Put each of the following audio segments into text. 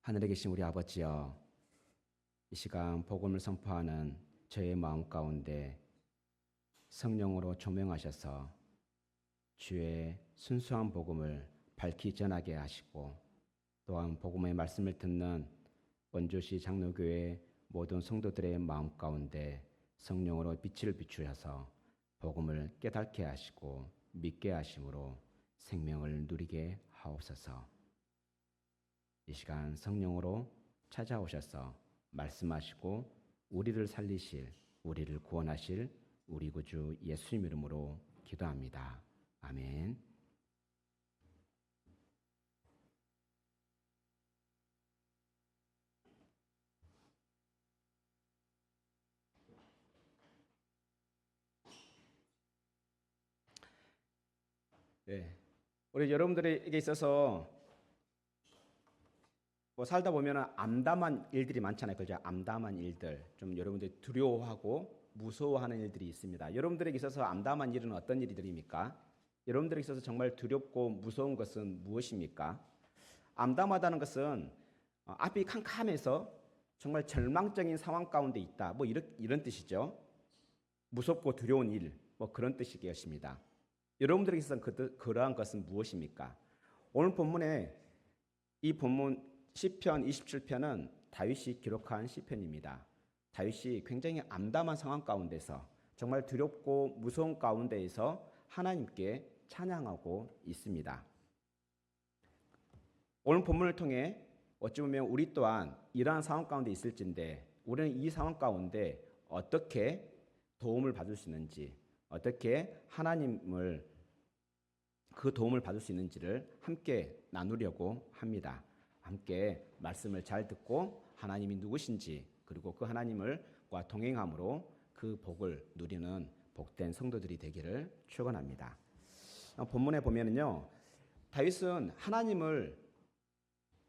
하늘에 계신 우리 아버지여, 이 시간 복음을 선포하는 저의 마음 가운데 성령으로 조명하셔서 주의 순수한 복음을 밝히 전하게 하시고, 또한 복음의 말씀을 듣는 원주시 장로교회 모든 성도들의 마음 가운데 성령으로 빛을 비추셔서 복음을 깨닫게 하시고 믿게 하심으로 생명을 누리게 하옵소서. 이 시간 성령으로 찾아오셔서 말씀하시고 우리를 살리실, 우리를 구원하실 우리 구주 예수님 이름으로 기도합니다. 아멘. 네, 우리 여러분들에게 있어서 살다 보면 암담한 일들이 많잖아요. 그죠? 암담한 일들, 좀 여러분들이 두려워하고 무서워하는 일들이 있습니다. 여러분들에게 있어서 암담한 일은 어떤 일들입니까? 여러분들에게 있어서 정말 두렵고 무서운 것은 무엇입니까? 암담하다는 것은 앞이 캄캄해서 정말 절망적인 상황 가운데 있다. 이런 뜻이죠. 무섭고 두려운 일, 그런 뜻이겠습니다. 여러분들에게 있어서 그러한 것은 무엇입니까? 오늘 본문에 이 본문 시편 27편은 다윗이 기록한 시편입니다. 다윗이 굉장히 암담한 상황 가운데서 정말 두렵고 무서운 가운데에서 하나님께 찬양하고 있습니다. 오늘 본문을 통해 어찌 보면 우리 또한 이러한 상황 가운데 있을진데, 우리는 이 상황 가운데 어떻게 도움을 받을 수 있는지, 어떻게 하나님을 그 도움을 받을 수 있는지를 함께 나누려고 합니다. 함께 말씀을 잘 듣고 하나님이 누구신지, 그리고 그 하나님과 동행함으로 그 복을 누리는 복된 성도들이 되기를 축원합니다. 본문에 보면은요, 다윗은 하나님을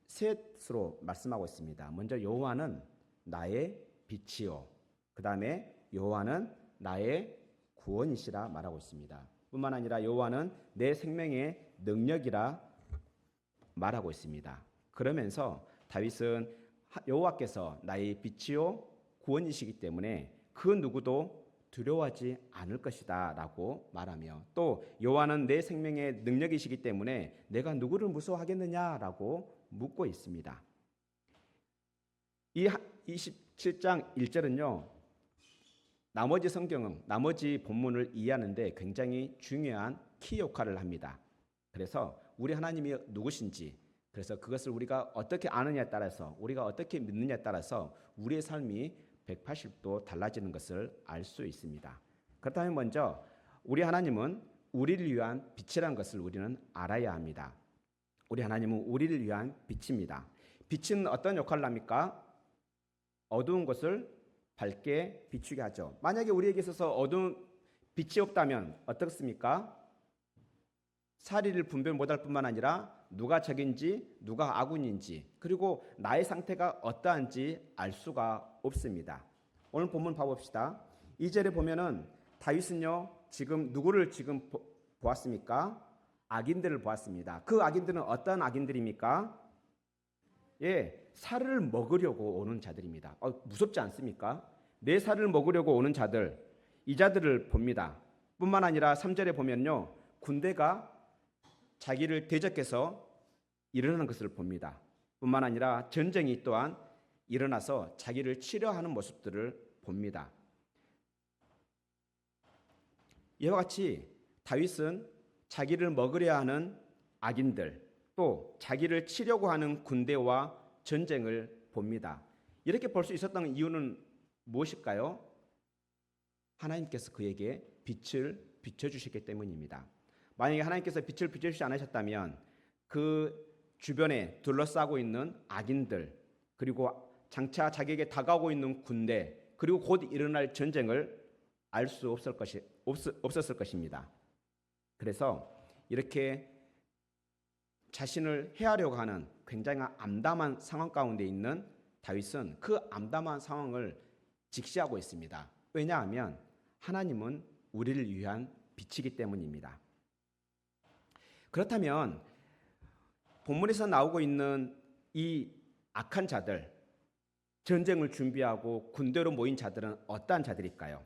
셋으로 말씀하고 있습니다. 먼저 여호와는 나의 빛이요, 그 다음에 여호와는 나의 구원이시라 말하고 있습니다. 뿐만 아니라 여호와는 내 생명의 능력이라 말하고 있습니다. 그러면서 다윗은 여호와께서 나의 빛이요 구원이시기 때문에 그 누구도 두려워하지 않을 것이다 라고 말하며, 또 여호와는 내 생명의 능력이시기 때문에 내가 누구를 무서워하겠느냐라고 묻고 있습니다. 이 27장 1절은요, 나머지 성경은, 나머지 본문을 이해하는데 굉장히 중요한 키 역할을 합니다. 그래서 우리 하나님이 누구신지, 그래서 그것을 우리가 어떻게 아느냐에 따라서, 우리가 어떻게 믿느냐에 따라서 우리의 삶이 180도 달라지는 것을 알 수 있습니다. 그렇다면 먼저 우리 하나님은 우리를 위한 빛이라는 것을 우리는 알아야 합니다. 우리 하나님은 우리를 위한 빛입니다. 빛은 어떤 역할을 합니까? 어두운 것을 밝게 비추게 하죠. 만약에 우리에게 있어서 어두운 빛이 없다면 어떻습니까? 사리를 분별 못할 뿐만 아니라 누가 적인지 누가 아군인지, 그리고 나의 상태가 어떠한지 알 수가 없습니다. 오늘 본문 봐봅시다. 2절에 보면은 다윗은요, 지금 누구를 보았습니까? 악인들을 보았습니다. 그 악인들은 어떤 악인들입니까? 살을 먹으려고 오는 자들입니다. 무섭지 않습니까? 내 살을 먹으려고 오는 자들, 이 자들을 봅니다. 뿐만 아니라 3절에 보면요, 군대가 자기를 대적해서 일어나는 것을 봅니다. 뿐만 아니라 전쟁이 또한 일어나서 자기를 치료하는 모습들을 봅니다. 이와 같이 다윗은 자기를 먹으려 하는 악인들, 또 자기를 치려고 하는 군대와 전쟁을 봅니다. 이렇게 볼 수 있었던 이유는 무엇일까요? 하나님께서 그에게 빛을 비춰주셨기 때문입니다. 만약에 하나님께서 빛을 비춰주지 않으셨다면 그 주변에 둘러싸고 있는 악인들, 그리고 장차 자기에게 다가오고 있는 군대, 그리고 곧 일어날 전쟁을 알 수 없었을 것입니다. 그래서 이렇게 자신을 해하려고 하는 굉장히 암담한 상황 가운데 있는 다윗은 그 암담한 상황을 직시하고 있습니다. 왜냐하면 하나님은 우리를 위한 빛이기 때문입니다. 그렇다면 본문에서 나오고 있는 이 악한 자들, 전쟁을 준비하고 군대로 모인 자들은 어떠한 자들일까요?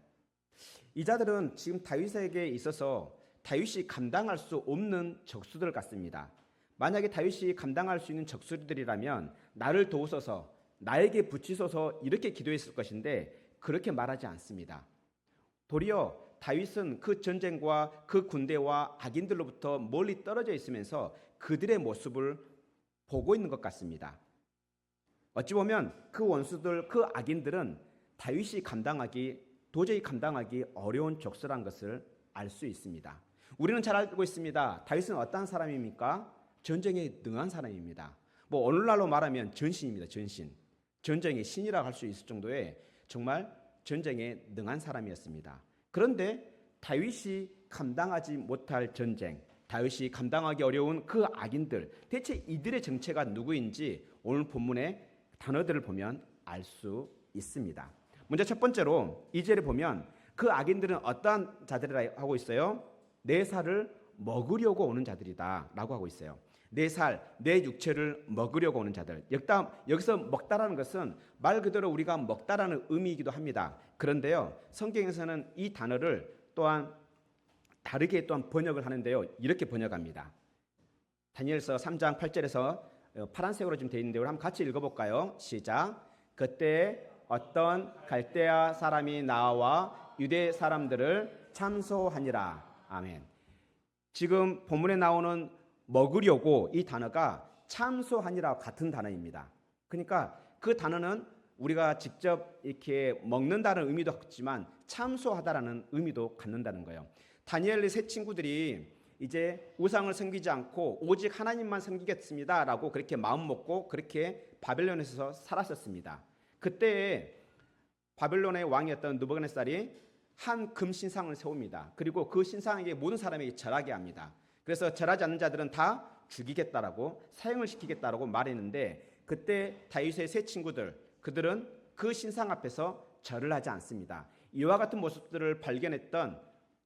이 자들은 지금 다윗에게 있어서 다윗이 감당할 수 없는 적수들 같습니다. 만약에 다윗이 감당할 수 있는 적수들이라면 나를 도우소서, 나에게 붙이소서 이렇게 기도했을 것인데 그렇게 말하지 않습니다. 도리어 다윗은 그 전쟁과 그 군대와 악인들로부터 멀리 떨어져 있으면서 그들의 모습을 보고 있는 것 같습니다. 어찌 보면 그 원수들, 그 악인들은 다윗이 도저히 감당하기 어려운 적수란 것을 알 수 있습니다. 우리는 잘 알고 있습니다. 다윗은 어떠한 사람입니까? 전쟁에 능한 사람입니다. 오늘날로 말하면 전신입니다. 전신. 전쟁의 신이라고 할 수 있을 정도의 정말 전쟁에 능한 사람이었습니다. 그런데 다윗이 감당하지 못할 전쟁, 다윗이 감당하기 어려운 그 악인들, 대체 이들의 정체가 누구인지 오늘 본문의 단어들을 보면 알 수 있습니다. 먼저 첫 번째로 2절에 보면 그 악인들은 어떠한 자들이라고 하고 있어요? 내 살을 먹으려고 오는 자들이다 라고 하고 있어요. 내 살, 내 육체를 먹으려고 오는 자들. 여기서 먹다라는 것은 말 그대로 우리가 먹다라는 의미이기도 합니다. 그런데요, 성경에서는 이 단어를 또한 다르게 또한 번역을 하는데요, 이렇게 번역합니다. 다니엘서 3장 8절에서 파란색으로 지금 되어 있는데 우리 한번 같이 읽어볼까요? 시작. 그때 어떤 갈대아 사람이 나와 유대 사람들을 참소하니라. 아멘. 지금 본문에 나오는 먹으려고 이 단어가 참소하니라 같은 단어입니다. 그러니까 그 단어는 우리가 직접 이렇게 먹는다는 의미도 갖지만 참소하다라는 의미도 갖는다는 거예요. 다니엘의 세 친구들이 이제 우상을 섬기지 않고 오직 하나님만 섬기겠습니다라고 그렇게 마음 먹고 그렇게 바벨론에서 살았었습니다. 그때 바벨론의 왕이었던 느부갓네살이 한 금 신상을 세웁니다. 그리고 그 신상에게 모든 사람에게 절하게 합니다. 그래서 절하지 않는 자들은 다 죽이겠다라고 사형을 시키겠다라고 말했는데 그때 다윗의 세 친구들 그들은 그 신상 앞에서 절을 하지 않습니다. 이와 같은 모습들을 발견했던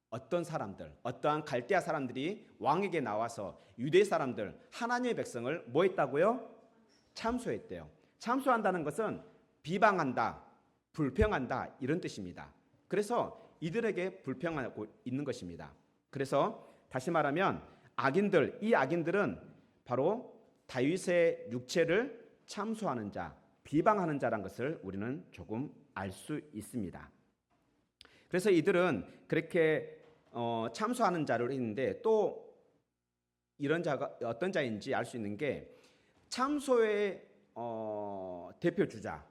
어떤 사람들, 어떠한 갈대아 사람들이 왕에게 나와서 유대 사람들, 하나님의 백성을 뭐 했다고요? 참소했대요. 참소한다는 것은 비방한다, 불평한다 이런 뜻입니다. 그래서 이들에게 불평하고 있는 것입니다. 그래서 다시 말하면 이 악인들은 바로 다윗의 육체를 참소하는 자, 비방하는 자란 것을 우리는 조금 알 수 있습니다. 그래서 이들은 그렇게 참소하는 자를 했는데 또 이런 자가 어떤 자인지 알 수 있는 게 참소의 대표 주자,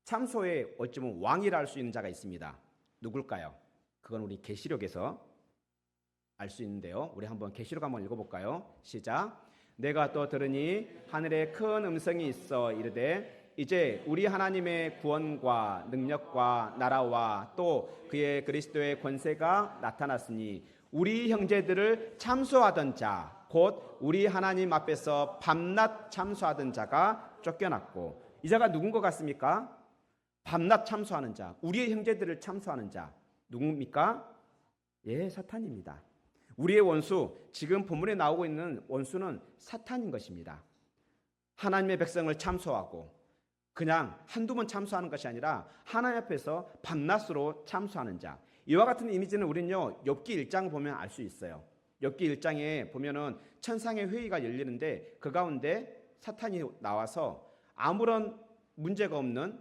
참소의 어찌 보면 왕이라 할 수 있는 자가 있습니다. 누굴까요? 그건 우리 계시록에서 알 수 있는데요. 우리 한번 계시록 한번 읽어볼까요? 시작. 내가 또 들으니 하늘에 큰 음성이 있어 이르되 이제 우리 하나님의 구원과 능력과 나라와 또 그의 그리스도의 권세가 나타났으니 우리 형제들을 참소하던 자 곧 우리 하나님 앞에서 밤낮 참소하던 자가 쫓겨났고 이 자가 누군 것 같습니까? 밤낮 참소하는 자, 우리의 형제들을 참소하는 자 누굽니까? 예, 사탄입니다. 우리의 원수, 지금 본문에 나오고 있는 원수는 사탄인 것입니다. 하나님의 백성을 참소하고 그냥 한두 번 참소하는 것이 아니라 하나님 앞에서 밤낮으로 참소하는 자. 이와 같은 이미지는 우리는요 욥기 1장 보면 알 수 있어요. 욥기 1장에 보면은 천상의 회의가 열리는데 그 가운데 사탄이 나와서 아무런 문제가 없는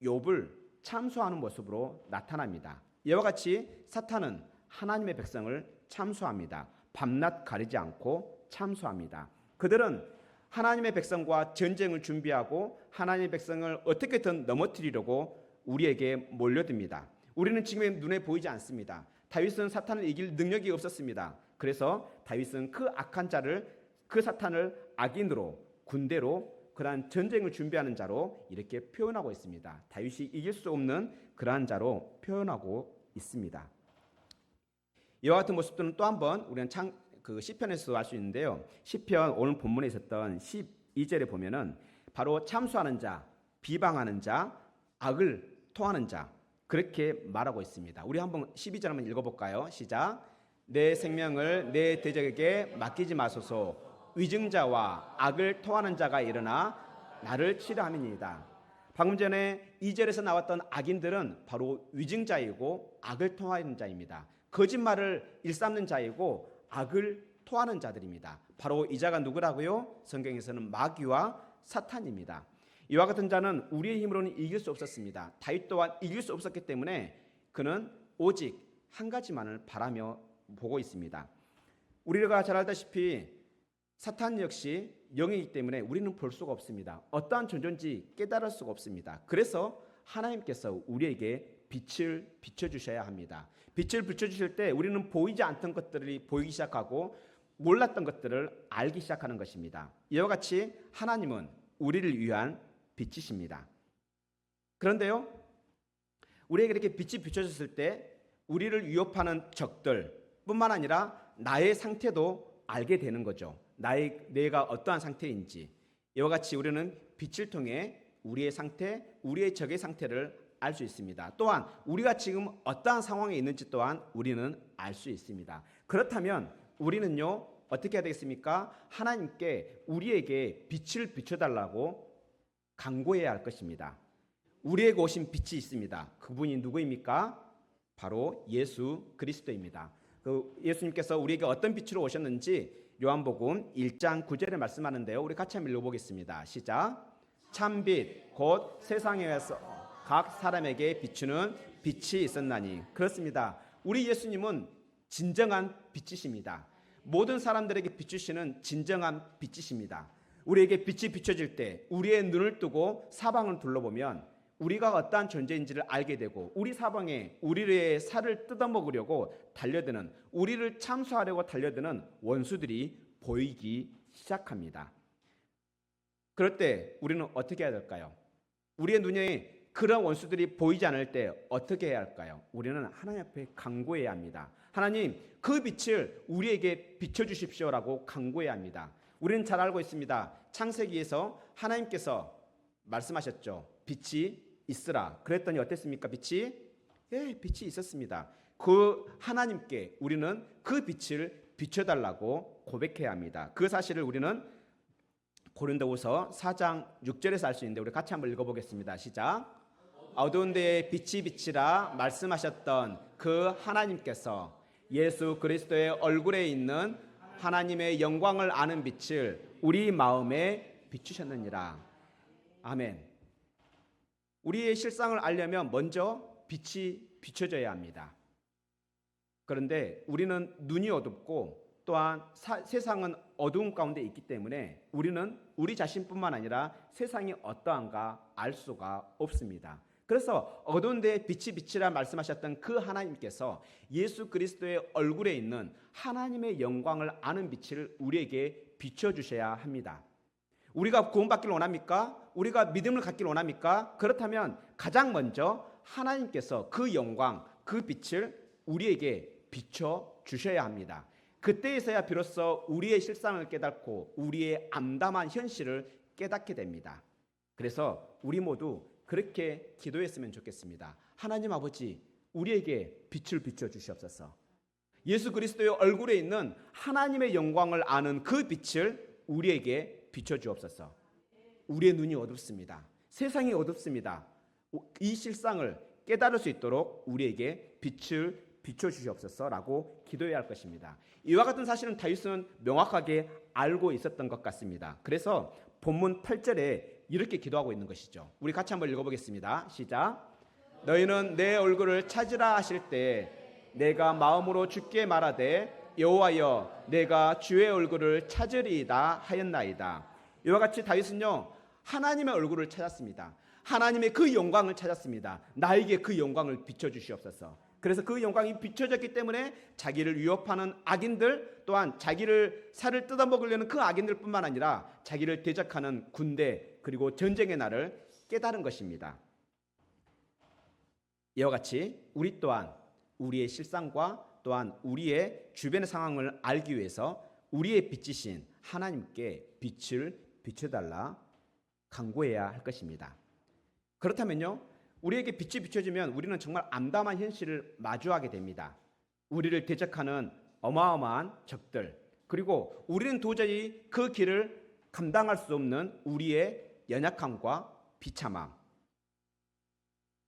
욥을 참소하는 모습으로 나타납니다. 이와 같이 사탄은 하나님의 백성을 참소합니다. 밤낮 가리지 않고 참소합니다. 그들은 하나님의 백성과 전쟁을 준비하고 하나님의 백성을 어떻게든 넘어뜨리려고 우리에게 몰려듭니다. 우리는 지금 눈에 보이지 않습니다. 다윗은 사탄을 이길 능력이 없었습니다. 그래서 다윗은 그 악한 자를, 그 사탄을 악인으로, 군대로, 그러한 전쟁을 준비하는 자로 이렇게 표현하고 있습니다. 다윗이 이길 수 없는 그러한 자로 표현하고 있습니다. 이와 같은 모습들은 또 한번 우리는 시편에서 알 수 있는데요. 시편 오늘 본문에 있었던 12절에 보면은 바로 참소하는 자, 비방하는 자, 악을 토하는 자 그렇게 말하고 있습니다. 우리 한번 12절 한번 읽어볼까요? 시작. 내 생명을 내 대적에게 맡기지 마소서. 위증자와 악을 토하는 자가 일어나 나를 치료함이니이다. 방금 전에 2절에서 나왔던 악인들은 바로 위증자이고 악을 통하는 자입니다. 거짓말을 일삼는 자이고 악을 토하는 자들입니다. 바로 이 자가 누구라고요? 성경에서는 마귀와 사탄입니다. 이와 같은 자는 우리의 힘으로는 이길 수 없었습니다. 다윗 또한 이길 수 없었기 때문에 그는 오직 한 가지만을 바라며 보고 있습니다. 우리가 잘 알다시피 사탄 역시 영이기 때문에 우리는 볼 수가 없습니다. 어떠한 존재인지 깨달을 수가 없습니다. 그래서 하나님께서 우리에게 빛을 비춰주셔야 합니다. 빛을 비춰주실 때 우리는 보이지 않던 것들이 보이기 시작하고 몰랐던 것들을 알기 시작하는 것입니다. 이와 같이 하나님은 우리를 위한 빛이십니다. 그런데요, 우리에게 이렇게 빛이 비춰졌을 때 우리를 위협하는 적들 뿐만 아니라 나의 상태도 알게 되는 거죠. 내가 어떠한 상태인지. 이와 같이 우리는 빛을 통해 우리의 상태, 우리의 적의 상태를 알 수 있습니다. 또한 우리가 지금 어떠한 상황에 있는지 또한 우리는 알 수 있습니다. 그렇다면 우리는요, 어떻게 해야 되겠습니까? 하나님께 우리에게 빛을 비춰달라고 간구해야 할 것입니다. 우리에게 오신 빛이 있습니다. 그분이 누구입니까? 바로 예수 그리스도입니다. 그 예수님께서 우리에게 어떤 빛으로 오셨는지 요한복음 1장 9절에 말씀하는데요. 우리 같이 한번 읽어보겠습니다. 시작. 참빛 곧 세상에서 각 사람에게 비추는 빛이 있었나니. 그렇습니다. 우리 예수님은 진정한 빛이십니다. 모든 사람들에게 비추시는 진정한 빛이십니다. 우리에게 빛이 비춰질 때 우리의 눈을 뜨고 사방을 둘러보면 우리가 어떠한 존재인지를 알게 되고 우리 사방에 우리의 살을 뜯어먹으려고 달려드는, 우리를 참수하려고 달려드는 원수들이 보이기 시작합니다. 그럴 때 우리는 어떻게 해야 될까요? 우리의 눈에 그런 원수들이 보이지 않을 때 어떻게 해야 할까요? 우리는 하나님 앞에 간구해야 합니다. 하나님, 그 빛을 우리에게 비춰주십시오라고 간구해야 합니다. 우리는 잘 알고 있습니다. 창세기에서 하나님께서 말씀하셨죠. 빛이 있으라. 그랬더니 어땠습니까? 빛이? 예, 빛이 있었습니다. 그 하나님께 우리는 그 빛을 비춰달라고 고백해야 합니다. 그 사실을 우리는 고린도후서 4장 6절에서 알 수 있는데 우리 같이 한번 읽어보겠습니다. 시작. 어두운 데에 빛이 비치라 말씀하셨던 그 하나님께서 예수 그리스도의 얼굴에 있는 하나님의 영광을 아는 빛을 우리 마음에 비추셨느니라. 아멘. 우리의 실상을 알려면 먼저 빛이 비춰져야 합니다. 그런데 우리는 눈이 어둡고 또한 세상은 어두운 가운데 있기 때문에 우리는 우리 자신뿐만 아니라 세상이 어떠한가 알 수가 없습니다. 그래서 어두운 데에 빛이 비치라 말씀하셨던 그 하나님께서 예수 그리스도의 얼굴에 있는 하나님의 영광을 아는 빛을 우리에게 비춰주셔야 합니다. 우리가 구원받기를 원합니까? 우리가 믿음을 갖기를 원합니까? 그렇다면 가장 먼저 하나님께서 그 영광, 그 빛을 우리에게 비춰주셔야 합니다. 그때에서야 비로소 우리의 실상을 깨닫고 우리의 암담한 현실을 깨닫게 됩니다. 그래서 우리 모두 그렇게 기도했으면 좋겠습니다. 하나님 아버지, 우리에게 빛을 비춰주시옵소서. 예수 그리스도의 얼굴에 있는 하나님의 영광을 아는 그 빛을 우리에게 비춰주옵소서. 우리의 눈이 어둡습니다. 세상이 어둡습니다. 이 실상을 깨달을 수 있도록 우리에게 빛을 비춰주시옵소서라고 기도해야 할 것입니다. 이와 같은 사실은 다윗은 명확하게 알고 있었던 것 같습니다. 그래서 본문 8절에 이렇게 기도하고 있는 것이죠. 우리 같이 한번 읽어보겠습니다. 시작. 너희는 내 얼굴을 찾으라 하실 때 내가 마음으로 주께 말하되 여호와여 내가 주의 얼굴을 찾으리이다 하였나이다. 이와 같이 다윗은요 하나님의 얼굴을 찾았습니다. 하나님의 그 영광을 찾았습니다. 나에게 그 영광을 비춰주시옵소서. 그래서 그 영광이 비춰졌기 때문에 자기를 위협하는 악인들 또한 자기를 살을 뜯어먹으려는 그 악인들뿐만 아니라 자기를 대적하는 군대 그리고 전쟁의 날을 깨달은 것입니다. 이와 같이 우리 또한 우리의 실상과 또한 우리의 주변의 상황을 알기 위해서 우리의 빛이신 하나님께 빛을 비춰달라 간구해야 할 것입니다. 그렇다면요, 우리에게 빛이 비춰지면 우리는 정말 암담한 현실을 마주하게 됩니다. 우리를 대적하는 어마어마한 적들, 그리고 우리는 도저히 그 길을 감당할 수 없는 우리의 연약함과 비참함.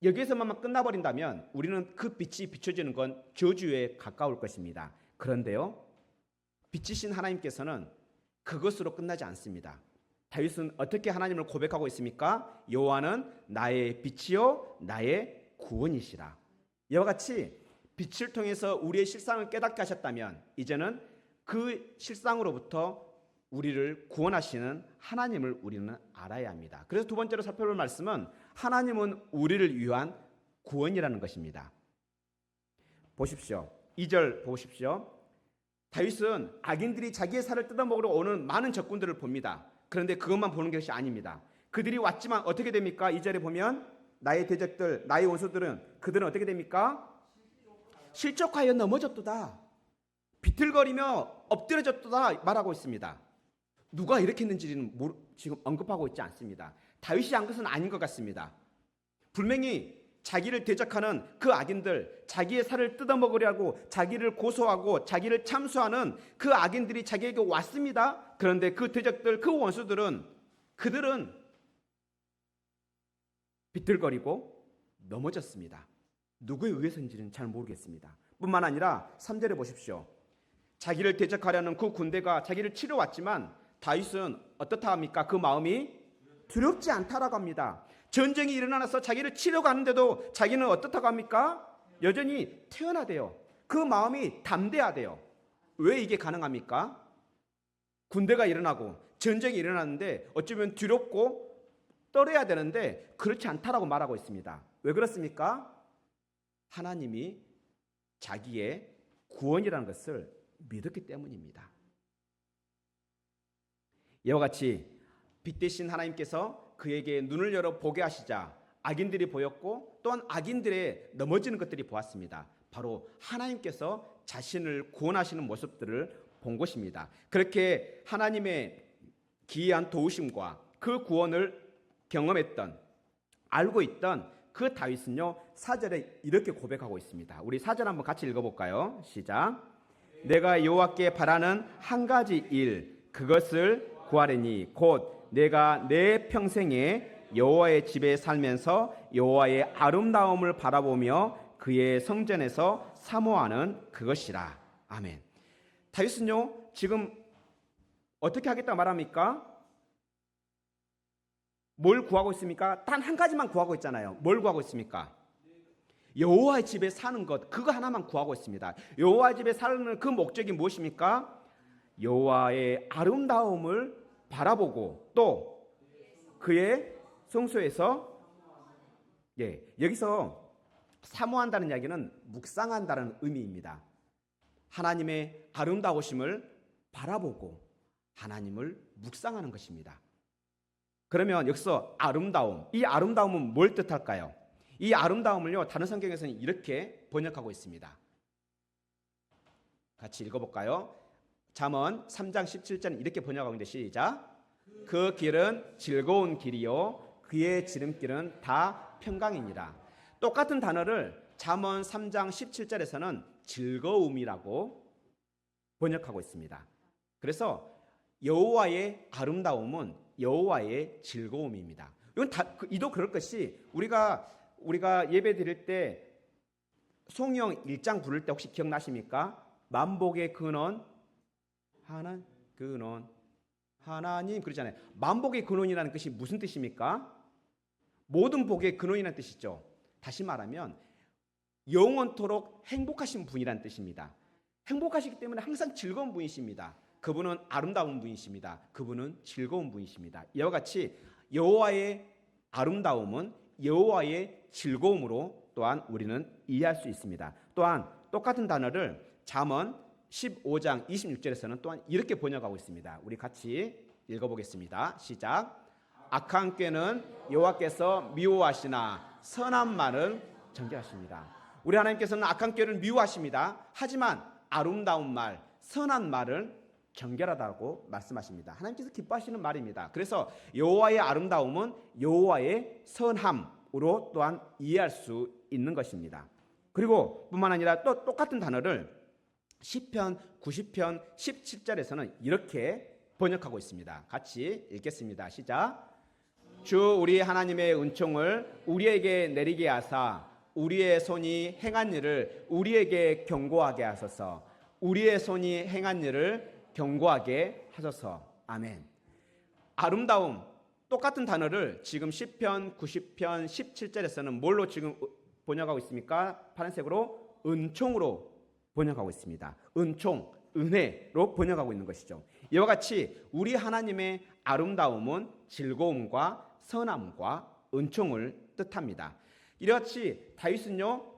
여기에서만 끝나버린다면 우리는 그 빛이 비춰지는 건 저주에 가까울 것입니다. 그런데요, 빛이신 하나님께서는 그것으로 끝나지 않습니다. 다윗은 어떻게 하나님을 고백하고 있습니까? 여호와는 나의 빛이요 나의 구원이시라. 이와 같이 빛을 통해서 우리의 실상을 깨닫게 하셨다면 이제는 그 실상으로부터 우리를 구원하시는 하나님을 우리는 알아야 합니다. 그래서 두 번째로 살펴볼 말씀은 하나님은 우리를 위한 구원이라는 것입니다. 보십시오. 2절 보십시오. 다윗은 악인들이 자기의 살을 뜯어먹으러 오는 많은 적군들을 봅니다. 그런데 그것만 보는 것이 아닙니다. 그들이 왔지만 어떻게 됩니까? 2절에 보면 나의 대적들, 나의 원수들은 그들은 어떻게 됩니까? 실족하여 넘어졌도다. 비틀거리며 엎드려졌도다 말하고 있습니다. 누가 이렇게 했는지는 지금 언급하고 있지 않습니다. 다윗이 한 것은 아닌 것 같습니다. 분명히 자기를 대적하는 그 악인들, 자기의 살을 뜯어먹으려고 자기를 고소하고 자기를 참수하는 그 악인들이 자기에게 왔습니다. 그런데 그 대적들, 그 원수들은 그들은 비틀거리고 넘어졌습니다. 누구에 의해서인지는 잘 모르겠습니다. 뿐만 아니라 3절에 보십시오. 자기를 대적하려는 그 군대가 자기를 치러 왔지만 다윗은 어떻다 합니까? 그 마음이 두렵지 않다라고 합니다. 전쟁이 일어나서 자기를 치러 가는데도 자기는 어떻다고 합니까? 여전히 태어나대요. 그 마음이 담대하대요. 왜 이게 가능합니까? 군대가 일어나고 전쟁이 일어났는데 어쩌면 두렵고 떨어야 되는데 그렇지 않다라고 말하고 있습니다. 왜 그렇습니까? 하나님이 자기의 구원이라는 것을 믿었기 때문입니다. 이와 같이 빛 대신 하나님께서 그에게 눈을 열어 보게 하시자 악인들이 보였고 또한 악인들의 넘어지는 것들이 보았습니다. 바로 하나님께서 자신을 구원하시는 모습들을 본 것입니다. 그렇게 하나님의 기이한 도우심과 그 구원을 경험했던, 알고 있던 그 다윗은요 4절에 이렇게 고백하고 있습니다. 우리 4절 한번 같이 읽어볼까요? 시작. 내가 여호와께 바라는 한 가지 일 그것을 구하리니 곧 내가 내 평생에 여호와의 집에 살면서 여호와의 아름다움을 바라보며 그의 성전에서 사모하는 그것이라. 아멘. 다윗은요 지금 어떻게 하겠다 말합니까? 뭘 구하고 있습니까? 단 한 가지만 구하고 있잖아요. 뭘 구하고 있습니까? 여호와의 집에 사는 것, 그거 하나만 구하고 있습니다. 여호와의 집에 사는 그 목적이 무엇입니까? 여호와의 아름다움을 바라보고 또 그의 성소에서 여기서 사모한다는 이야기는 묵상한다는 의미입니다. 하나님의 아름다우심을 바라보고 하나님을 묵상하는 것입니다. 그러면 여기서 아름다움, 이 아름다움은 뭘 뜻할까요? 이 아름다움을요 다른 성경에서는 이렇게 번역하고 있습니다. 같이 읽어볼까요? 잠언 3장 17절은 이렇게 번역하고 있는데 시작. 그 길은 즐거운 길이요 그의 지름길은 다 평강이니라. 똑같은 단어를 잠언 3장 17절에서는 즐거움이라고 번역하고 있습니다. 그래서 여호와의 아름다움은 여호와의 즐거움입니다. 이건 이도 그럴 것이 우리가 예배 드릴 때 송영 1장 부를 때 혹시 기억나십니까? 만복의 근원 하나님 그러잖아요. 만복의 근원이라는 것이 무슨 뜻입니까? 모든 복의 근원이라는 뜻이죠. 다시 말하면 영원토록 행복하신 분이라는 뜻입니다. 행복하시기 때문에 항상 즐거운 분이십니다. 그분은 아름다운 분이십니다. 그분은 즐거운 분이십니다. 이와 같이 여호와의 아름다움은 여호와의 즐거움으로 또한 우리는 이해할 수 있습니다. 또한 똑같은 단어를 잠언 15장 26절에서는 또한 이렇게 번역하고 있습니다. 우리 같이 읽어보겠습니다. 시작. 악한 꾀는 여호와께서 미워하시나 선한 말은 정죄하십니다. 우리 하나님께서는 악한 꾀를 미워하십니다. 하지만 아름다운 말, 선한 말을 정결하다고 말씀하십니다. 하나님께서 기뻐하시는 말입니다. 그래서 여호와의 아름다움은 여호와의 선함으로 또한 이해할 수 있는 것입니다. 그리고 뿐만 아니라 또 똑같은 단어를 시편 90편 17절에서는 이렇게 번역하고 있습니다. 같이 읽겠습니다. 시작. 주 우리 하나님의 은총을 우리에게 내리게 하사 우리의 손이 행한 일을 우리에게 경고하게 하소서. 우리의 손이 행한 일을 경고하게 하소서. 아멘. 아름다움, 똑같은 단어를 지금 시편 90편 17절에서는 뭘로 지금 번역하고 있습니까? 파란색으로 은총으로 번역하고 있습니다. 은총, 은혜로 번역하고 있는 것이죠. 이와 같이 우리 하나님의 아름다움은 즐거움과 선함과 은총을 뜻합니다. 이같이 다윗은요,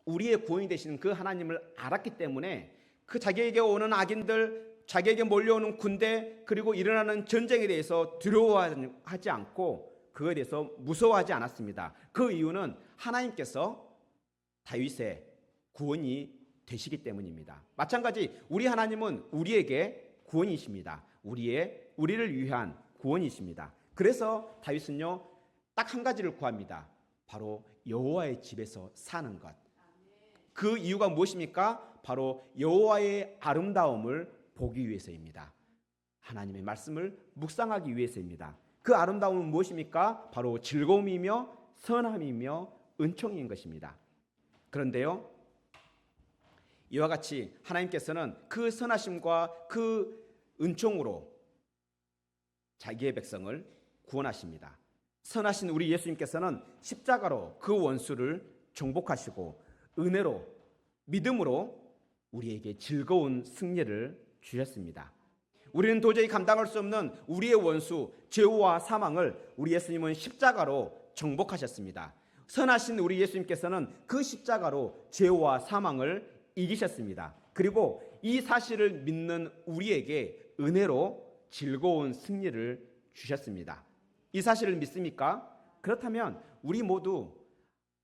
우리의 구원이 되시는 그 하나님을 알았기 때문에 그 자기에게 오는 악인들, 자기에게 몰려오는 군대, 그리고 일어나는 전쟁에 대해서 두려워하지 않고 그에 대해서 무서워하지 않았습니다. 그 이유는 하나님께서 다윗의 구원이 되시기 때문입니다. 마찬가지 우리 하나님은 우리에게 구원이십니다. 우리를 위한 구원이십니다. 그래서 다윗은요, 딱 한 가지를 구합니다. 바로 여호와의 집에서 사는 것. 그 이유가 무엇입니까? 바로 여호와의 아름다움을 보기 위해서입니다. 하나님의 말씀을 묵상하기 위해서입니다. 그 아름다움은 무엇입니까? 바로 즐거움이며 선함이며 은총인 것입니다. 그런데요, 이와 같이 하나님께서는 그 선하심과 그 은총으로 자기의 백성을 구원하십니다. 선하신 우리 예수님께서는 십자가로 그 원수를 정복하시고 은혜로, 믿음으로 우리에게 즐거운 승리를 주셨습니다. 우리는 도저히 감당할 수 없는 우리의 원수 죄와 사망을 우리 예수님은 십자가로 정복하셨습니다. 선하신 우리 예수님께서는 그 십자가로 죄와 사망을 이기셨습니다. 그리고 이 사실을 믿는 우리에게 은혜로 즐거운 승리를 주셨습니다. 이 사실을 믿습니까? 그렇다면 우리 모두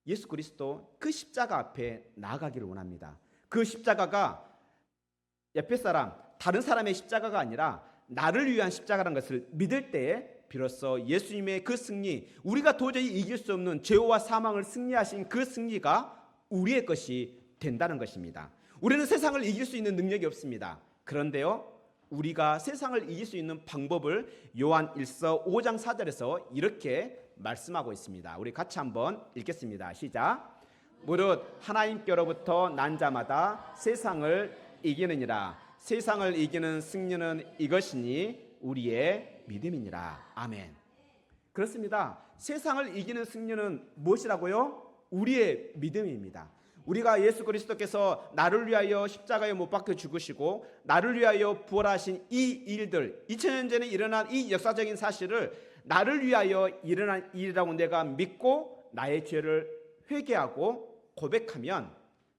예수 그리스도 그 십자가 앞에 나아가기를 원합니다. 그 십자가가 옆에 사람, 다른 사람의 십자가가 아니라 나를 위한 십자가라는 것을 믿을 때에 비로소 예수님의 그 승리, 우리가 도저히 이길 수 없는 죄와 사망을 승리하신 그 승리가 우리의 것이 된다는 것입니다. 우리는 세상을 이길 수 있는 능력이 없습니다. 그런데요, 우리가 세상을 이길 수 있는 방법을 요한 1서 5장 4절에서 이렇게 말씀하고 있습니다. 우리 같이 한번 읽겠습니다. 시작. 무릇 하나님께로부터 난 자마다 세상을 이기느니라. 세상을 이기는 승리는 이것이니 우리의 믿음이니라. 아멘. 그렇습니다. 세상을 이기는 승리는 무엇이라고요? 우리의 믿음입니다. 우리가 예수 그리스도께서 나를 위하여 십자가에 못 박혀 죽으시고 나를 위하여 부활하신 이 일들, 2000년 전에 일어난 이 역사적인 사실을 나를 위하여 일어난 일이라고 내가 믿고 나의 죄를 회개하고 고백하면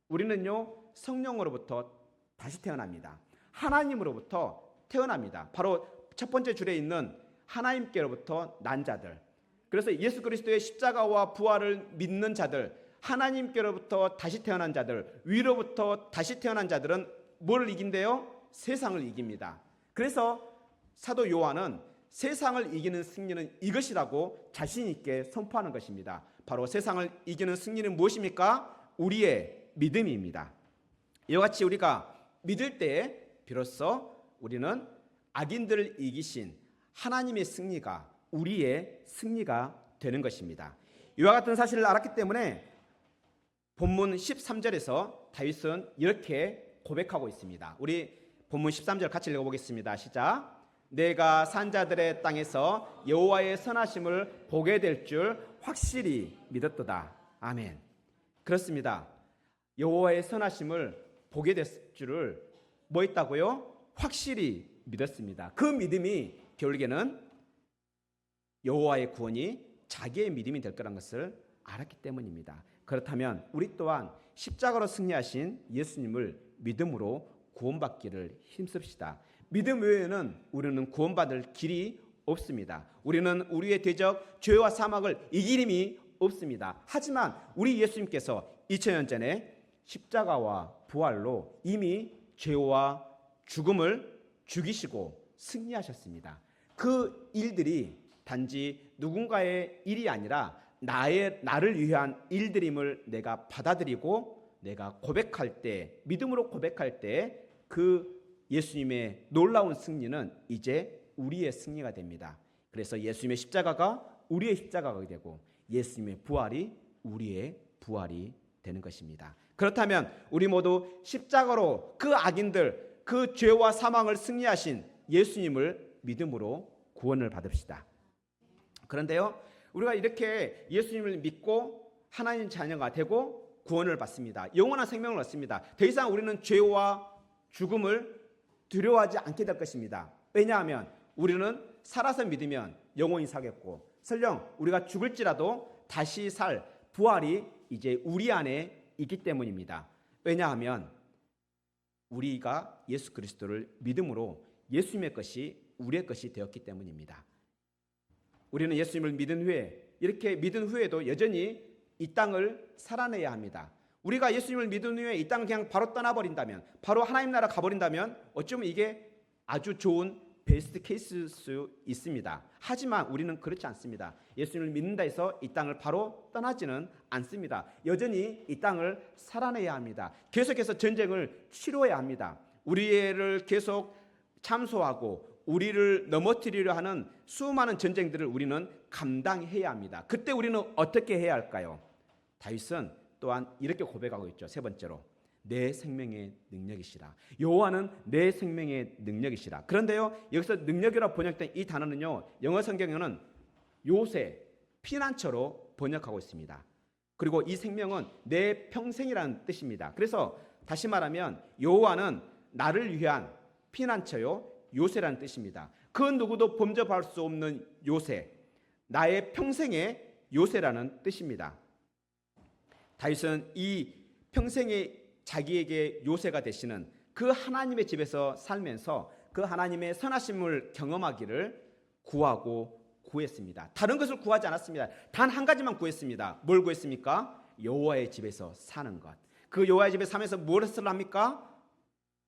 우리는요, 성령으로부터 다시 태어납니다. 하나님으로부터 태어납니다. 바로 첫 번째 줄에 있는 하나님께로부터 난 자들. 그래서 예수 그리스도의 십자가와 부활을 믿는 자들, 하나님께로부터 다시 태어난 자들, 위로부터 다시 태어난 자들은 뭘 이긴대요? 세상을 이깁니다. 그래서 사도 요한은 세상을 이기는 승리는 이것이라고 자신 있게 선포하는 것입니다. 바로 세상을 이기는 승리는 무엇입니까? 우리의 믿음입니다. 이와 같이 우리가 믿을 때에 비로소 우리는 악인들을 이기신 하나님의 승리가 우리의 승리가 되는 것입니다. 이와 같은 사실을 알았기 때문에 본문 13절에서 다윗은 이렇게 고백하고 있습니다. 우리 본문 13절 같이 읽어보겠습니다. 시작. 내가 산자들의 땅에서 여호와의 선하심을 보게 될 줄 확실히 믿었도다. 아멘. 그렇습니다. 여호와의 선하심을 보게 될 줄을 뭐 있다고요? 확실히 믿었습니다. 그 믿음이 결국에는 여호와의 구원이 자기의 믿음이 될 거라는 것을 알았기 때문입니다. 그렇다면 우리 또한 십자가로 승리하신 예수님을 믿음으로 구원받기를 힘씁시다. 믿음 외에는 우리는 구원받을 길이 없습니다. 우리는 우리의 대적 죄와 사망을 이길 힘이 없습니다. 하지만 우리 예수님께서 2000년 전에 십자가와 부활로 이미 죄와 죽음을 죽이시고 승리하셨습니다. 그 일들이 단지 누군가의 일이 아니라 나를 위한 일들임을 내가 받아들이고 내가 고백할 때, 믿음으로 고백할 때 그 예수님의 놀라운 승리는 이제 우리의 승리가 됩니다. 그래서 예수님의 십자가가 우리의 십자가가 되고 예수님의 부활이 우리의 부활이 되는 것입니다. 그렇다면 우리 모두 십자가로 그 악인들, 그 죄와 사망을 승리하신 예수님을 믿음으로 구원을 받읍시다. 그런데요, 우리가 이렇게 예수님을 믿고 하나님 자녀가 되고 구원을 받습니다. 영원한 생명을 얻습니다. 더 이상 우리는 죄와 죽음을 두려워하지 않게 될 것입니다. 왜냐하면 우리는 살아서 믿으면 영원히 살겠고, 설령 우리가 죽을지라도 다시 살 부활이 이제 우리 안에 있기 때문입니다. 왜냐하면 우리가 예수 그리스도를 믿음으로 예수님의 것이 우리의 것이 되었기 때문입니다. 우리는 예수님을 믿은 후에, 이렇게 믿은 후에도 여전히 이 땅을 살아내야 합니다. 우리가 예수님을 믿은 후에 이 땅을 그냥 바로 떠나버린다면, 바로 하나님 나라 가버린다면 어쩌면 이게 아주 좋은 베스트 케이스일 수 있습니다. 하지만 우리는 그렇지 않습니다. 예수님을 믿는다 해서 이 땅을 바로 떠나지는 않습니다. 여전히 이 땅을 살아내야 합니다. 계속해서 전쟁을 치러야 합니다. 우리를 계속 참소하고 우리를 넘어뜨리려 하는 수많은 전쟁들을 우리는 감당해야 합니다. 그때 우리는 어떻게 해야 할까요? 다윗은 또한 이렇게 고백하고 있죠. 세 번째로, 내 생명의 능력이시라. 여호와는 내 생명의 능력이시라. 그런데요, 여기서 능력이라 번역된 이 단어는요, 영어 성경에는 요새, 피난처로 번역하고 있습니다. 그리고 이 생명은 내 평생이라는 뜻입니다. 그래서 다시 말하면 여호와는 나를 위한 피난처요, 요새라는 뜻입니다. 그 누구도 범접할 수 없는 요새, 나의 평생의 요새라는 뜻입니다. 다윗은 이 평생의 자기에게 요새가 되시는 그 하나님의 집에서 살면서 그 하나님의 선하심을 경험하기를 구하고 구했습니다. 다른 것을 구하지 않았습니다. 단 한 가지만 구했습니다. 뭘 구했습니까? 여호와의 집에서 사는 것. 그 여호와의 집에 살면서 무엇을 합니까?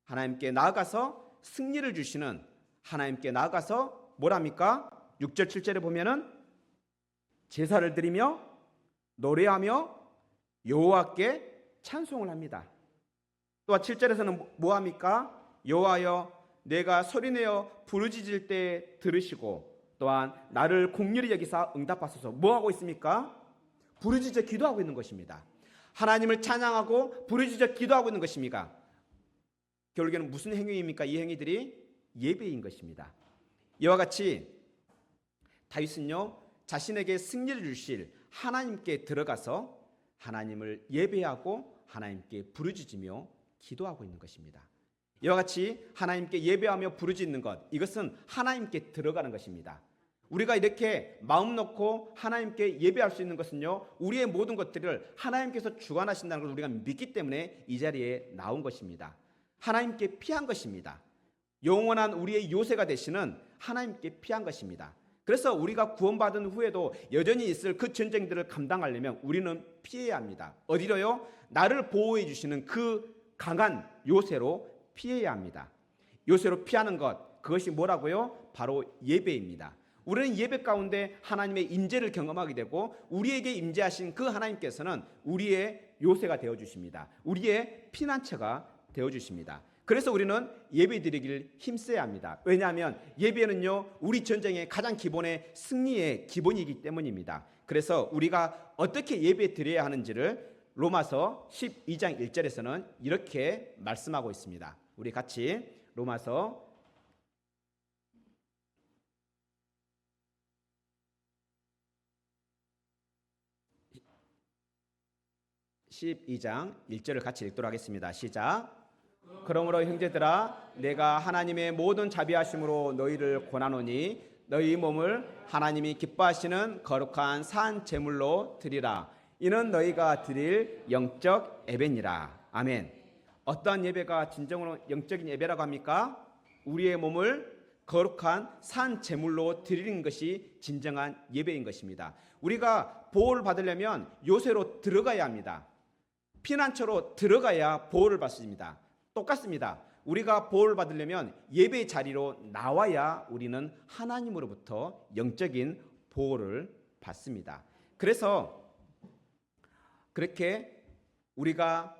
하나님께 나아가서 승리를 주시는 하나님께 나아가서 뭘 합니까? 6절 7절에 보면은 제사를 드리며 노래하며 여호와께 찬송을 합니다. 또한 7절에서는 뭐 합니까? 여호와여, 내가 소리내어 부르짖을 때 들으시고 또한 나를 공률히 여기사 응답하소서. 뭐 하고 있습니까? 부르짖어 기도하고 있는 것입니다. 하나님을 찬양하고 부르짖어 기도하고 있는 것입니다. 결국에는 무슨 행위입니까? 이 행위들이 예배인 것입니다. 이와 같이 다윗은요, 자신에게 승리를 주실 하나님께 들어가서 하나님을 예배하고 하나님께 부르짖으며 기도하고 있는 것입니다. 이와 같이 하나님께 예배하며 부르짖는 것, 이것은 하나님께 들어가는 것입니다. 우리가 이렇게 마음 놓고 하나님께 예배할 수 있는 것은요, 우리의 모든 것들을 하나님께서 주관하신다는 것을 우리가 믿기 때문에 이 자리에 나온 것입니다. 하나님께 피한 것입니다. 영원한 우리의 요새가 되시는 하나님께 피한 것입니다. 그래서 우리가 구원받은 후에도 여전히 있을 그 전쟁들을 감당하려면 우리는 피해야 합니다. 어디로요? 나를 보호해 주시는 그 강한 요새로 피해야 합니다. 요새로 피하는 것, 그것이 뭐라고요? 바로 예배입니다. 우리는 예배 가운데 하나님의 임재를 경험하게 되고 우리에게 임재하신 그 하나님께서는 우리의 요새가 되어주십니다. 우리의 피난처가 되어주십니다. 그래서 우리는 예배 드리기를 힘써야 합니다. 왜냐하면 예배는요, 우리 전쟁의 가장 기본의 승리의 기본이기 때문입니다. 그래서 우리가 어떻게 예배 드려야 하는지를 로마서 12장 1절에서는 이렇게 말씀하고 있습니다. 우리 같이 로마서 12장 1절을 같이 읽도록 하겠습니다. 시작. 그러므로 형제들아, 내가 하나님의 모든 자비하심으로 너희를 권하노니 너희 몸을 하나님이 기뻐하시는 거룩한 산 제물로 드리라. 이는 너희가 드릴 영적 예배니라. 아멘. 어떠한 예배가 진정으로 영적인 예배라고 합니까? 우리의 몸을 거룩한 산 제물로 드리는 것이 진정한 예배인 것입니다. 우리가 보호를 받으려면 요새로 들어가야 합니다. 피난처로 들어가야 보호를 받습니다. 똑같습니다. 우리가 보호를 받으려면 예배의 자리로 나와야 우리는 하나님으로부터 영적인 보호를 받습니다. 그래서 그렇게 우리가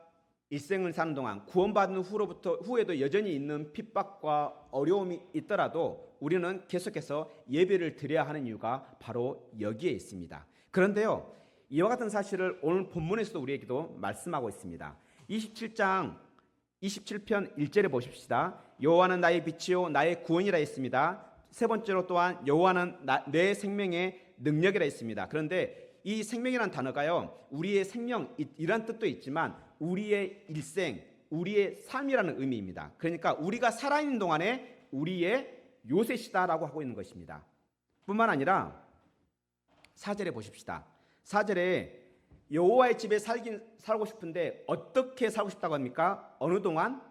일생을 사는 동안 구원받은 후에도 여전히 있는 핍박과 어려움이 있더라도 우리는 계속해서 예배를 드려야 하는 이유가 바로 여기에 있습니다. 그런데요, 이와 같은 사실을 오늘 본문에서도 우리에게도 말씀하고 있습니다. 27장 27편 1절에 보십시다. 여호와는 나의 빛이요 나의 구원이라 했습니다. 세 번째로 또한 여호와는 내 생명의 능력이라 했습니다. 그런데 이 생명이라는 단어가요, 우리의 생명 이란 뜻도 있지만 우리의 일생, 우리의 삶이라는 의미입니다. 그러니까 우리가 살아있는 동안에 우리의 요새시다라고 하고 있는 것입니다. 뿐만 아니라 4절에 보십시다. 4절에 여호와의 집에 살고 싶은데 어떻게 살고 싶다고 합니까? 어느 동안?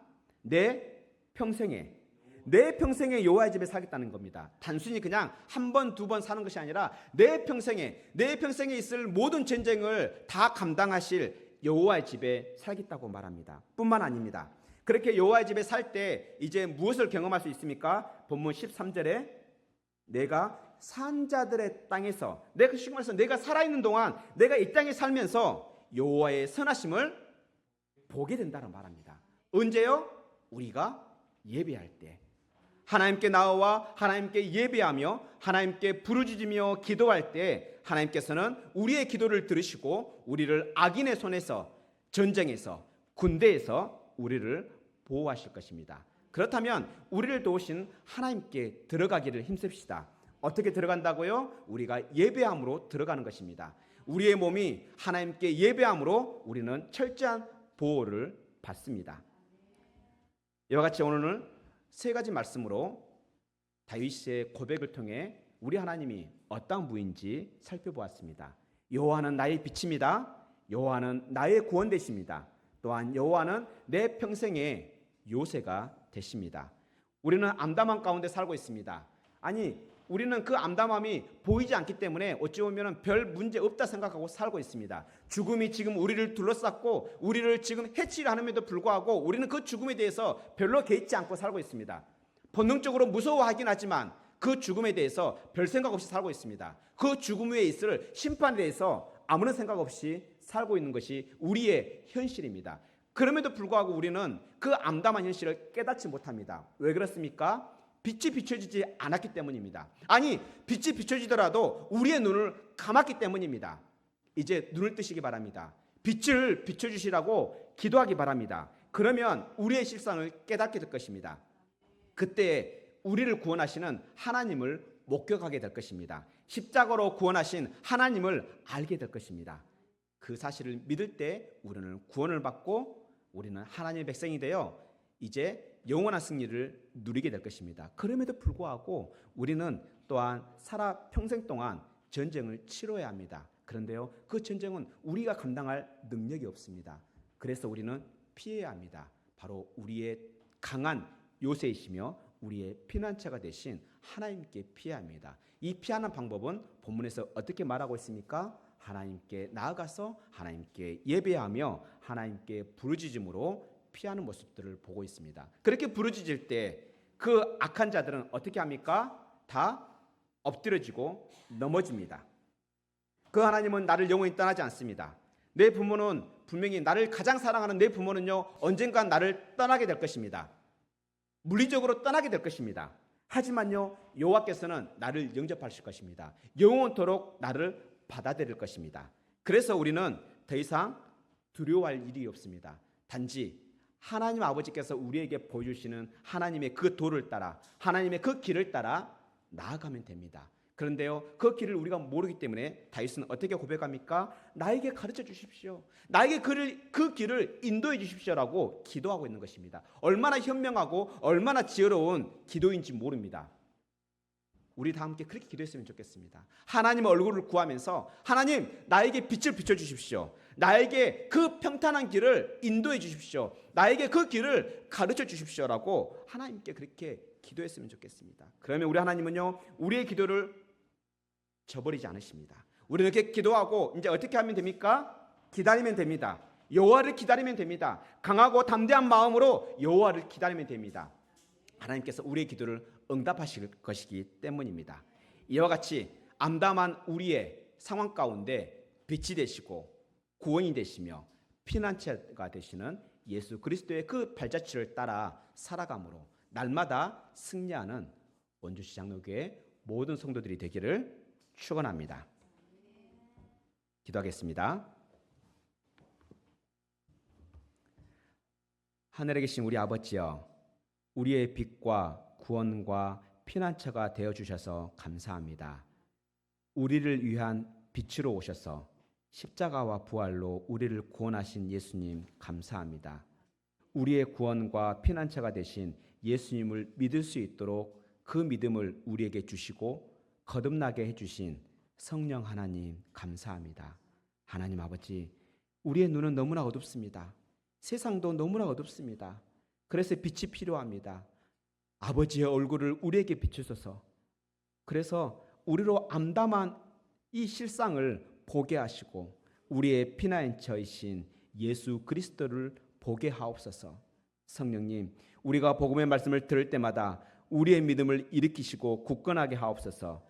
내 평생에 여호와의 집에 살겠다는 겁니다. 단순히 그냥 한 번, 두 번 사는 것이 아니라 내 평생에 있을 모든 전쟁을 다 감당하실 여호와의 집에 살겠다고 말합니다. 뿐만 아닙니다. 그렇게 여호와의 집에 살 때 이제 무엇을 경험할 수 있습니까? 본문 13절에 내가 산자들의 땅에서 내가 살아있는 동안 내가 이 땅에 살면서 여호와의 선하심을 보게 된다고 말합니다. 언제요? 우리가 예배할 때, 하나님께 나와 하나님께 예배하며 하나님께 부르짖으며 기도할 때 하나님께서는 우리의 기도를 들으시고 우리를 악인의 손에서, 전쟁에서, 군대에서 우리를 보호하실 것입니다. 그렇다면 우리를 도우신 하나님께 들어가기를 힘씁시다. 어떻게 들어간다고요? 우리가 예배함으로 들어가는 것입니다. 우리의 몸이 하나님께 예배함으로 우리는 철저한 보호를 받습니다. 이와 같이 오늘은 세 가지 말씀으로 다윗의 고백을 통해 우리 하나님이 어떤 분인지 살펴보았습니다. 여호와는 나의 빛입니다. 여호와는 나의 구원 되십니다. 또한 여호와는 내 평생의 요새가 되십니다. 우리는 암담함 가운데 살고 있습니다. 아니, 우리는 그 암담함이 보이지 않기 때문에 어찌 보면 별 문제 없다 생각하고 살고 있습니다. 죽음이 지금 우리를 둘러쌌고 우리를 지금 해치려 함에도 불구하고 우리는 그 죽음에 대해서 별로 개의치 않고 살고 있습니다. 본능적으로 무서워하긴 하지만 그 죽음에 대해서 별 생각 없이 살고 있습니다. 그 죽음 후에 있을 심판에 대해서 아무런 생각 없이 살고 있는 것이 우리의 현실입니다. 그럼에도 불구하고 우리는 그 암담한 현실을 깨닫지 못합니다. 왜 그렇습니까? 빛이 비춰지지 않았기 때문입니다. 아니, 빛이 비춰지더라도 우리의 눈을 감았기 때문입니다. 이제 눈을 뜨시기 바랍니다. 빛을 비춰주시라고 기도하기 바랍니다. 그러면 우리의 실상을 깨닫게 될 것입니다. 그때 우리를 구원하시는 하나님을 목격하게 될 것입니다. 십자가로 구원하신 하나님을 알게 될 것입니다. 그 사실을 믿을 때 우리는 구원을 받고 우리는 하나님의 백성이 되어 이제 영원한 승리를 누리게 될 것입니다. 그럼에도 불구하고 우리는 또한 평생 동안 전쟁을 치러야 합니다. 그런데요, 그 전쟁은 우리가 감당할 능력이 없습니다. 그래서 우리는 피해야 합니다. 바로 우리의 강한 요새이시며 우리의 피난처가 되신 하나님께 피해야 합니다. 이 피하는 방법은 본문에서 어떻게 말하고 있습니까? 하나님께 나아가서 하나님께 예배하며 하나님께 부르짖음으로 피하는 모습들을 보고 있습니다. 그렇게 부르짖을 때 그 악한 자들은 어떻게 합니까? 다 엎드려지고 넘어집니다. 그 하나님은 나를 영원히 떠나지 않습니다. 내 부모는 분명히 나를 가장 사랑하는 내 부모는요, 언젠가 나를 떠나게 될 것입니다. 물리적으로 떠나게 될 것입니다. 하지만요, 여호와께서는 나를 영접하실 것입니다. 영원토록 나를 받아들일 것입니다. 그래서 우리는 더 이상 두려워할 일이 없습니다. 단지 하나님 아버지께서 우리에게 보여주시는 하나님의 그 도를 따라, 하나님의 그 길을 따라 나아가면 됩니다. 그런데요, 그 길을 우리가 모르기 때문에 다윗은 어떻게 고백합니까? 나에게 가르쳐 주십시오. 나에게 그 길을 인도해 주십시오라고 기도하고 있는 것입니다. 얼마나 현명하고 얼마나 지혜로운 기도인지 모릅니다. 우리 다 함께 그렇게 기도했으면 좋겠습니다. 하나님의 얼굴을 구하면서 하나님, 나에게 빛을 비춰주십시오. 나에게 그 평탄한 길을 인도해 주십시오. 나에게 그 길을 가르쳐 주십시오라고 하나님께 그렇게 기도했으면 좋겠습니다. 그러면 우리 하나님은요, 우리의 기도를 저버리지 않으십니다. 우리는 이렇게 기도하고 이제 어떻게 하면 됩니까? 기다리면 됩니다. 여호와를 기다리면 됩니다. 강하고 담대한 마음으로 여호와를 기다리면 됩니다. 하나님께서 우리의 기도를 응답하실 것이기 때문입니다. 이와 같이 암담한 우리의 상황 가운데 빛이 되시고 구원이 되시며 피난처가 되시는 예수 그리스도의 그 발자취를 따라 살아감으로 날마다 승리하는 원주시 장로교회 모든 성도들이 되기를 축원합니다. 기도하겠습니다. 하늘에 계신 우리 아버지여, 우리의 빛과 구원과 피난처가 되어주셔서 감사합니다. 우리를 위한 빛으로 오셔서 십자가와 부활로 우리를 구원하신 예수님 감사합니다. 우리의 구원과 피난처가 되신 예수님을 믿을 수 있도록 그 믿음을 우리에게 주시고 거듭나게 해주신 성령 하나님 감사합니다. 하나님 아버지, 우리의 눈은 너무나 어둡습니다. 세상도 너무나 어둡습니다. 그래서 빛이 필요합니다. 아버지의 얼굴을 우리에게 비추소서. 그래서 우리로 암담한 이 실상을 보게 하시고 우리의 피난처이신 예수 그리스도를 보게 하옵소서. 성령님, 우리가 복음의 말씀을 들을 때마다 우리의 믿음을 일으키시고 굳건하게 하옵소서.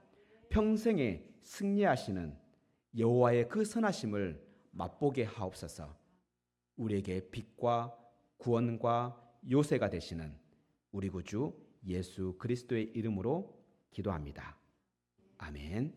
평생에 승리하시는 여호와의 그 선하심을 맛보게 하옵소서. 우리에게 빛과 구원과 요새가 되시는 우리 구주 예수 그리스도의 이름으로 기도합니다. 아멘.